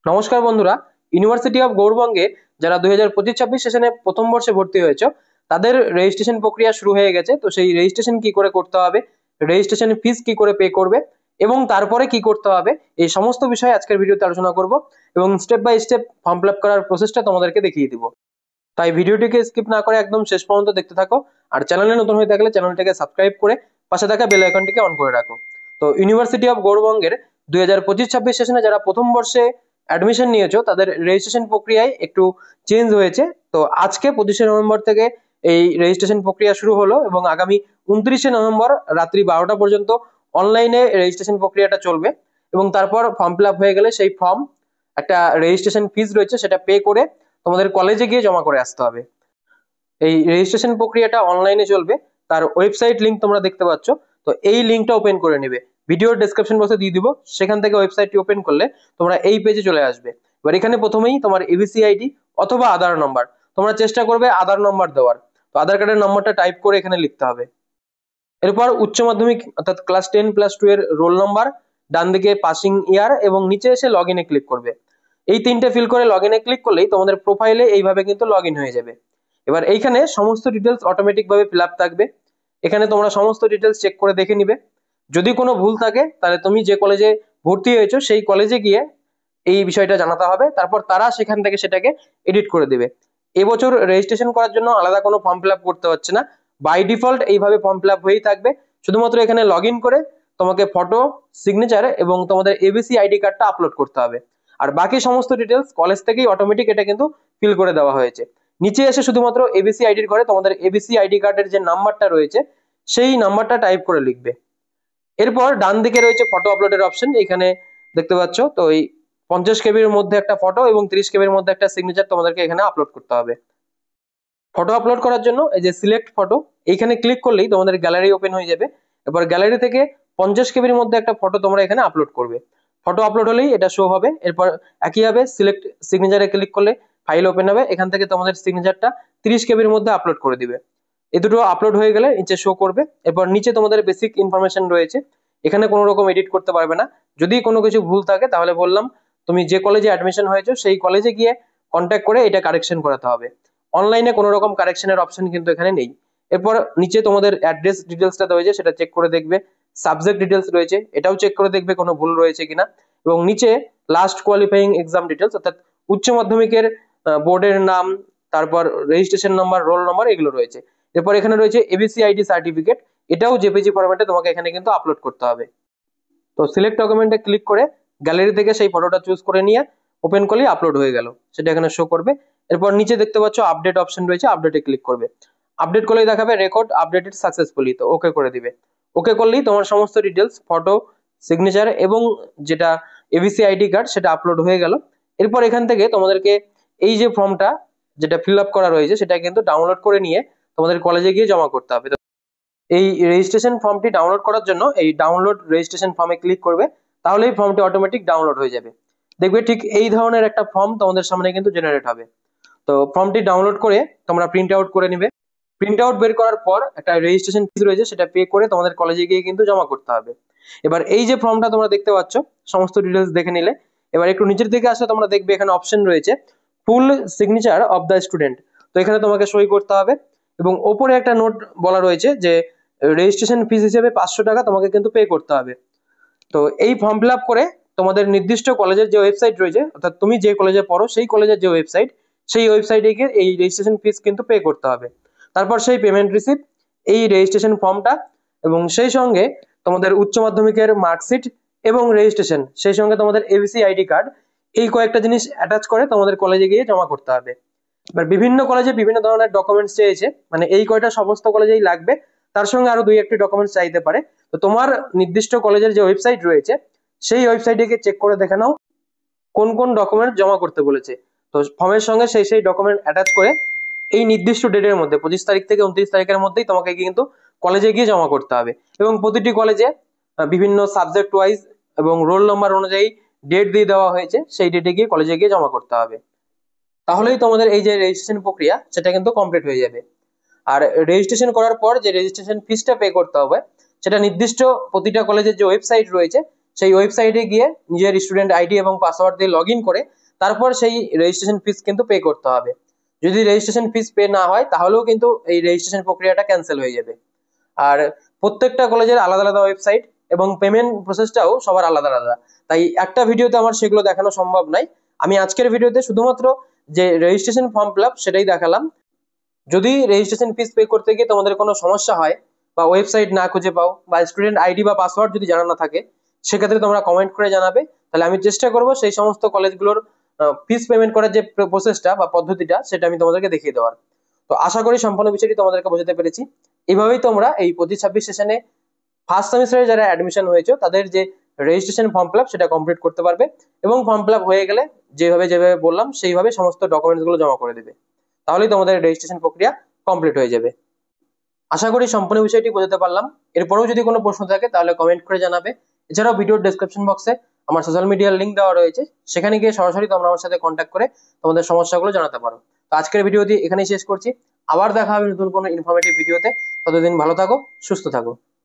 নমস্কার বন্ধুরা। University of গৌড়বঙ্গে যারা 2025-26 সেশনে প্রথম বর্ষে ভর্তি হয়েছে তাদের রেজিস্ট্রেশন প্রক্রিয়া শুরু হয়ে গেছে। তো সেই রেজিস্ট্রেশন কি করে করতে হবে, রেজিস্ট্রেশন ফিস কি করে পে করবে এবং তারপরে কি করতে হবে, এই সমস্ত বিষয়ে আজকের ভিডিওতে আলোচনা করব এবং step by step form fill up করার প্রসেসটা তোমাদেরকে দেখিয়ে দিব। তাই ভিডিওটিকে স্কিপ না করে একদম শেষ পর্যন্ত দেখতে থাকো। আর চ্যানেলে নতুন হয়ে থাকলে চ্যানেলটাকে সাবস্ক্রাইব করে পাশে থাকা বেল আইকনটিকে অন করে রাখো। তো ইউনিভার্সিটি অফ গৌড়বঙ্গের 2025-26 সেশনে যারা প্রথম বর্ষে অ্যাডমিশন নিয়েছো তাদের রেজিস্ট্রেশন প্রক্রিয়ায় একটু চেঞ্জ হয়েছে। তো আজকে 25শে নভেম্বর থেকে এই রেজিস্ট্রেশন প্রক্রিয়া শুরু হলো এবং আগামী 29শে নভেম্বর রাত্রি 12টা পর্যন্ত অনলাইনে রেজিস্ট্রেশন প্রক্রিয়াটা চলবে। এবং তারপর ফর্ম ফিল আপ হয়ে গেলে সেই ফর্ম, একটা রেজিস্ট্রেশন ফিস রয়েছে সেটা পে করে তোমাদের কলেজে গিয়ে জমা করে আসতে হবে। এই রেজিস্ট্রেশন প্রক্রিয়াটা অনলাইনে চলবে, তার ওয়েবসাইট লিংক তোমরা দেখতে পাচ্ছ। তো এই লিংকটা ওপেন করে নেবে, ভিডিওর ডেসক্রিপশন বক্সে দিয়ে দিব, সেখান থেকে ওয়েবসাইটটি ওপেন করলে তোমরা এই পেজে চলে আসবে। এবার এখানে প্রথমেই তোমার এবিসি আইডি অথবা আধার নম্বর, তোমরা চেষ্টা করবে আধার নম্বর দেওয়ার। তো আধার কার্ডের নম্বরটা টাইপ করে এখানে লিখতে হবে। এরপর উচ্চ মাধ্যমিক অর্থাৎ ক্লাস 10+2 এর রোল নম্বর, ডান দিকে পাসিং ইয়ার এবং নিচে এসে লগ ইনে ক্লিক করবে। এই তিনটে ফিল করে লগ ইনে ক্লিক করলেই তোমাদের প্রোফাইলে এইভাবে কিন্তু লগ ইন হয়ে যাবে। এবার এইখানে সমস্ত ডিটেলস অটোমেটিক ভাবে ফিল আপ থাকবে, এখানে তোমরা সমস্ত ডিটেলস চেক করে দেখে নিবে। যদি কোনো ভুল থাকে তাহলে তুমি যে কলেজে ভর্তি হয়েছো সেই কলেজে গিয়ে এই বিষয়টা জানাতে হবে, তারপর তারা সেখান থেকে সেটাকে এডিট করে দেবে। এবছর রেজিস্ট্রেশন করার জন্য আলাদা কোনো ফর্ম ফিল আপ করতে হচ্ছে না, বাই ডিফল্ট এইভাবে ফর্ম ফিল আপ হয়েই থাকবে। শুধুমাত্র এখানে লগ ইন করে তোমাকে ফটো, সিগনেচার এবং তোমাদের এবিসি আইডি কার্ডটা আপলোড করতে হবে। আর বাকি সমস্ত ডিটেলস কলেজ থেকেই অটোমেটিক এটা কিন্তু ফিল করে দেওয়া হয়েছে। নিচে এসে শুধুমাত্র এবিসি আইডির ঘরে তোমাদের এবিসি আইডি কার্ডের যে নাম্বারটা রয়েছে সেই নাম্বারটা টাইপ করে লিখবে। এরপর ডান দিকে রয়েছে ফটো আপলোডের অপশন, এখানে দেখতে পাচ্ছ। তো এই 50 কেবির মধ্যে একটা ফটো এবং 30 কেবির মধ্যে একটা সিগনেচার তোমাদেরকে এখানে আপলোড করতে হবে। ফটো আপলোড করার জন্য এই যে সিলেক্ট ফটো, এইখানে ক্লিক করলেই তোমাদের গ্যালারি ওপেন হয়ে যাবে। এবার গ্যালারি থেকে 50 কেবির মধ্যে একটা ফটো তোমরা এখানে আপলোড করবে। ফটো আপলোড হলেই এটা শো হবে। এরপর একইভাবে সিলেক্ট সিগনেচারে ক্লিক করলে ফাইল ওপেন হবে, এখান থেকে তোমাদের সিগনেচারটা 30 কেবির মধ্যে আপলোড করে দিবে। এই দুটো আপলোড হয়ে গেলে নিচে শো করবে। এরপর নিচে তোমাদের বেসিক ইনফরমেশন রয়েছে, এখানে কোনো রকম এডিট করতে পারবে না। যদি কোনো কিছু ভুল থাকে তাহলে বললাম তুমি যে কলেজে অ্যাডমিশন হয়েছে সেই কলেজে গিয়ে কন্ট্যাক্ট করে এটা কারেকশন করাতে হবে। অনলাইনে কোনো রকম কারেকশনের অপশন কিন্তু এখানে নেই। এরপর নিচে তোমাদের অ্যাড্রেস ডিটেলসটা রয়েছে সেটা চেক করে দেখবে, সাবজেক্ট ডিটেলস রয়েছে এটাও চেক করে দেখবে কোনো ভুল রয়েছে কিনা, এবং নিচে লাস্ট কোয়ালিফাইং এক্সাম ডিটেলস অর্থাৎ উচ্চ মাধ্যমিকের বোর্ডের নাম, তারপর রেজিস্ট্রেশন নাম্বার, রোল নাম্বার এগুলো রয়েছে। এরপর এখানে রয়েছে এবিসি আইডি সার্টিফিকেট, এটাও জেপিজি ফরম্যাটে তোমাকে এখানে কিন্তু আপলোড করতে হবে। তো সিলেক্ট ডকুমেন্টে ক্লিক করে গ্যালারি থেকে সেই ফটোটা চুজ করে নিয়ে ওপেন করলে আপলোড হয়ে গেল, সেটা এখানে শো করবে। এরপর নিচে দেখতে পাচ্ছ আপডেট অপশন রয়েছে, আপডেটে ক্লিক করবে। আপডেট করলেই দেখাবে রেকর্ড আপডেটেড সাকসেসফুলি, তো ওকে করে দিবে। ওকে করলেই তোমার সমস্ত ডিটেলস, ফটো, সিগনেচার এবং যেটা এবিসি আইডি কার্ড সেটা আপলোড হয়ে গেল। এরপর এখান থেকে তোমাদেরকে এই যে ফর্মটা যেটা ফিল আপ করা রয়েছে সেটা কিন্তু ডাউনলোড করে নিয়ে তোমাদের কলেজে গিয়ে জমা করতে হবে। এই রেজিস্ট্রেশন ফর্মটি ডাউনলোড করার জন্য এই ডাউনলোড রেজিস্ট্রেশন ফর্মে ক্লিক করবে, তাহলে এই ফর্মটি অটোমেটিক ডাউনলোড হয়ে যাবে। দেখবে ঠিক এই ধরনের একটা ফর্ম তোমাদের সামনে কিন্তু জেনারেট হবে। তো ফর্মটি ডাউনলোড করে তোমরা প্রিন্ট আউট করে নিবে। প্রিন্ট আউট বের করার পর একটা রেজিস্ট্রেশন ফিস রয়েছে সেটা পে করে তোমাদের কলেজে গিয়ে কিন্তু জমা করতে হবে। এবার এই যে ফর্মটা তোমরা দেখতে পাচ্ছ সমস্ত ডিটেলস দেখে নিলে, এবার একটু নিচের দিকে আসলে তোমরা দেখবে এখানে অপশন রয়েছে full signature of the student, তো এখানে তোমাকে সই করতে হবে। এবং ওপরে একটা নোট বলা রয়েছে যে রেজিস্ট্রেশন ফিস হিসেবে 500 টাকা তোমাকে কিন্তু পে করতে হবে। তো এই ফর্ম ফিল আপ করে তোমাদের নির্দিষ্ট কলেজের যে ওয়েবসাইট রয়েছে অর্থাৎ তুমি যে কলেজে পড়ো সেই কলেজের যে ওয়েবসাইট, সেই ওয়েবসাইটে গিয়ে এই রেজিস্ট্রেশন ফিস কিন্তু পে করতে হবে। তারপর সেই পেমেন্ট রিসিপ্ট, এই রেজিস্ট্রেশন ফর্মটা এবং সেই সঙ্গে তোমাদের উচ্চ মাধ্যমিকের মার্কশিট এবং রেজিস্ট্রেশন, সেই সঙ্গে তোমাদের এবিসি আইডি কার্ড, এই কয়েকটা জিনিস অ্যাটাচ করে তোমাদের কলেজে গিয়ে জমা করতে হবে। এবার বিভিন্ন কলেজে বিভিন্ন ধরনের ডকুমেন্টস চেয়েছে, মানে এই কয়টা সমস্ত কলেজেই লাগবে, তার সঙ্গে আরো দুই একটি ডকুমেন্টস চাইতে পারে। তো তোমার নির্দিষ্ট কলেজের যে ওয়েবসাইট রয়েছে সেই ওয়েবসাইটে গিয়ে চেক করে দেখে নাও কোন কোন ডকুমেন্ট জমা করতে বলেছে। তো ফর্মের সঙ্গে সেই সেই ডকুমেন্ট অ্যাটাচ করে এই নির্দিষ্ট ডেটের মধ্যে 25 তারিখ থেকে 29 তারিখের মধ্যেই তোমাকে কিন্তু কলেজে গিয়ে জমা করতে হবে। এবং প্রতিটি কলেজে বিভিন্ন সাবজেক্ট ওয়াইজ এবং রোল নাম্বার অনুযায়ী ডেট দিয়ে দেওয়া হয়েছে, সেই ডেটে গিয়ে কলেজে গিয়ে জমা করতে হবে। তাহলেই তোমাদের এই যে রেজিস্ট্রেশন প্রক্রিয়া সেটা কিন্তু কমপ্লিট হয়ে যাবে। আর রেজিস্ট্রেশন করার পর যে রেজিস্ট্রেশন ফিসটা পে করতে হবে সেটা নির্দিষ্ট প্রতিটা কলেজের যে ওয়েবসাইট রয়েছে সেই ওয়েবসাইটে গিয়ে নিজের স্টুডেন্ট আইডি এবং পাসওয়ার্ড দিয়ে লগ ইন করে তারপর সেই রেজিস্ট্রেশন ফিস কিন্তু পে করতে হবে। যদি রেজিস্ট্রেশন ফিস পে না হয় তাহলেও কিন্তু এই রেজিস্ট্রেশন প্রক্রিয়াটা ক্যান্সেল হয়ে যাবে। আর প্রত্যেকটা কলেজের আলাদা আলাদা ওয়েবসাইট এবং পেমেন্ট প্রসেসটাও সবার আলাদা আলাদা, তাই একটা ভিডিওতে আমার সেগুলো দেখানো সম্ভব নয়। আমি আজকের ভিডিওতে শুধুমাত্র যে রেজিস্ট্রেশন ফর্ম ফিল আপ সেটাই দেখালাম। যদি রেজিস্ট্রেশন ফিস পে করতে গিয়ে তোমাদের কোনো সমস্যা হয় বা ওয়েবসাইট না খুঁজে পাও বা স্টুডেন্ট আইডি বা পাসওয়ার্ড যদি জানা না থাকে, সেক্ষেত্রে তোমরা কমেন্ট করে জানাবে, তাহলে আমি চেষ্টা করব সেই সমস্ত কলেজগুলোর ফিস পেমেন্ট করার যে প্রসেসটা বা পদ্ধতিটা সেটা আমি তোমাদেরকে দেখিয়ে দেওয়ার। তো আশা করি সম্পূর্ণ বিষয়টি তোমাদেরকে বোঝাতে পেরেছি। এইভাবেই তোমরা এই 25-26 সেশনে ফার্স্ট সেমিস্টারে যারা অ্যাডমিশন হয়েছে তাদের যে রেজিস্ট্রেশন ফর্ম ফিল আপ সেটা কমপ্লিট করতে পারবে, এবং ফর্ম ফিল আপ হয়ে গেলে যেভাবে যেভাবে বললাম সেইভাবে সমস্ত ডকুমেন্টস গুলো জমা করে দেবে, তাহলেই তোমাদের রেজিস্ট্রেশন প্রক্রিয়া কমপ্লিট হয়ে যাবে। আশা করি সম্পূর্ণ বিষয়টি বোঝাতে পারলাম। এরপরেও যদি কোনো প্রশ্ন থাকে তাহলে কমেন্ট করে জানাবে। এছাড়াও ভিডিওর ডেসক্রিপশন বক্সে আমার সোশ্যাল মিডিয়ার লিঙ্ক দেওয়া রয়েছে, সেখানে গিয়ে সরাসরি তোমরা আমার সাথে কন্ট্যাক্ট করে তোমাদের সমস্যাগুলো জানাতে পারো। তো আজকের ভিডিওটি এখানেই শেষ করছি, আবার দেখা হবে নতুন কোনো ইনফরমেটিভ ভিডিওতে। ততদিন ভালো থাকো, সুস্থ থাকো।